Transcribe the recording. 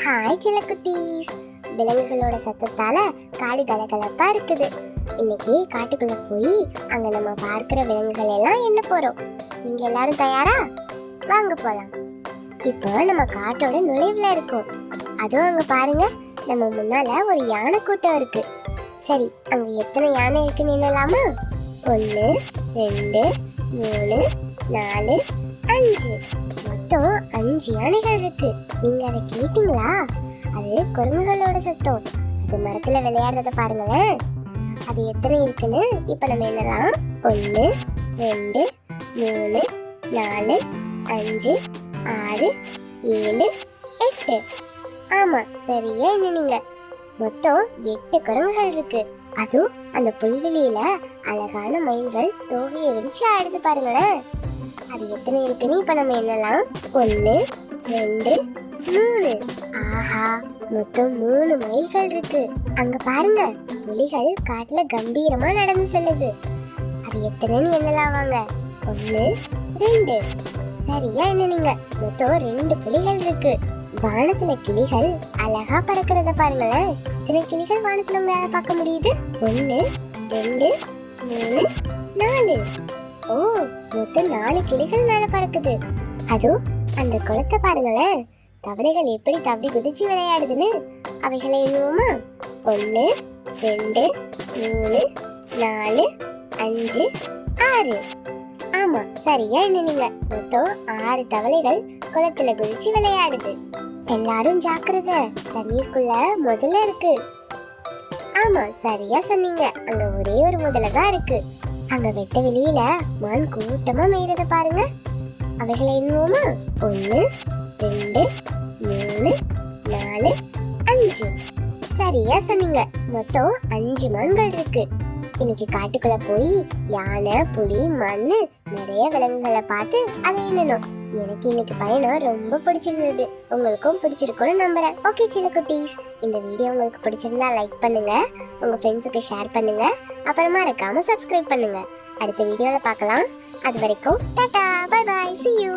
Hi சிலக்குட்டீஸ். விலங்குகளோட சத்தத்தால காடு கலகலப்பா இருக்குது. இன்னைக்கு காட்டுக்குள்ள போய் அங்க நம்ம பார்க்கிற விலங்குகள் எல்லாம் என்ன போறோம். நீங்க எல்லாரும் தயாரா? வாங்க போலாம். இப்போ நம்ம காட்டோட நுழைவுல இருக்கோம். அதுவும் அங்க பாருங்க, நம்ம முன்னால ஒரு யானை கூட்டம் இருக்கு. சரி, அங்க எத்தனை யானை இருக்குன்னு எண்ணலாமா? 1 2 3 4 5. மொத்தம் 5 யானைகள் இருக்கு. நீங்க அதை கேட்டீங்களா? அது குரங்குகளோட சத்தம். அது மரத்துல விளையாடுறத பாருங்களேன். அது எத்தனை இருக்குன்னு இப்ப நம்ம என்னலாம்? 1 2 3 4 5 6 7 8. ஆமா, சரியா எண்ணுனீங்க. மொத்தம் 8 குரங்குகள் இருக்கு. அதுவும் அந்த புல்வெளியில அழகான மயில்கள் தோகையை விரிச்சு ஆடுது பாருங்களேன். அது எத்தனை இருக்குன்னு இப்ப நம்ம என்னலாம்? 1 2 3. ஆஹா, மொத்தம் 3 மயில்கள் இருக்கு. அங்க பாருங்க, புலிகள் காட்டுல கம்பீரமா நடந்து செல்லுது. அது எத்தனைன்னு என்னலாம்? வாங்க. 1 2. சரியா என்னீங்க. மொத்தம் 2 புலிகள் இருக்கு. வானத்துல கிளிகள் அழகா பறக்கிறத பாருங்களேன். இத்தனை கிளிகள் வானத்துல உங்களால பார்க்க முடியுது. 1 2 3 4. ஓ, மொத்தம் 4 கிளிகள் மேல பறக்குது. அதுவும் அந்த குளத்தை பாருங்களேன். தவளைகள் எப்படி தப்பி குதிச்சு விளையாடுதுன்னு. அவைகளை எண்ணுவோமா? 1 2 3 4 5 6. ஆமா, சரியா எண்ணுனீங்க. மொத்தம் 6 தவளைகள் குளத்துல குதிச்சு விளையாடுது. எல்லாரும் ஜாக்கிரதை, தண்ணீருக்குள்ள முதல்ல இருக்கு. ஆமா, சரியா சொன்னீங்க. அங்க ஒரே ஒரு முதல்ல தான் இருக்கு. அங்க வெட்ட வெளியில மான் கூட்டமா மேய்றத பாருங்க. அவைகளை எண்ணுவோமா? 1 2 3 4 5. சரியா சொன்னீங்க. மொத்தம் 5 மான்கள் இருக்கு. இன்னைக்கு காட்டுக்குள்ள போய் யானை, புலி, மண்ணு நிறைய விலங்குகளை பார்த்து அதை எண்ணணும். எனக்கு இன்னைக்கு பயணம் ரொம்ப பிடிச்சிருந்தது. உங்களுக்கும் பிடிச்சிருக்கும்னு நம்புறேன். ஓகே சிலக்குட்டீஸ், இந்த வீடியோ உங்களுக்கு பிடிச்சிருந்தா லைக் பண்ணுங்க, உங்க ஃப்ரெண்ட்ஸுக்கு ஷேர் பண்ணுங்க, அப்புறமா மறக்காம சப்ஸ்கிரைப் பண்ணுங்க. அடுத்த வீடியோல பார்க்கலாம். அது வரைக்கும் tata, bye bye, see you.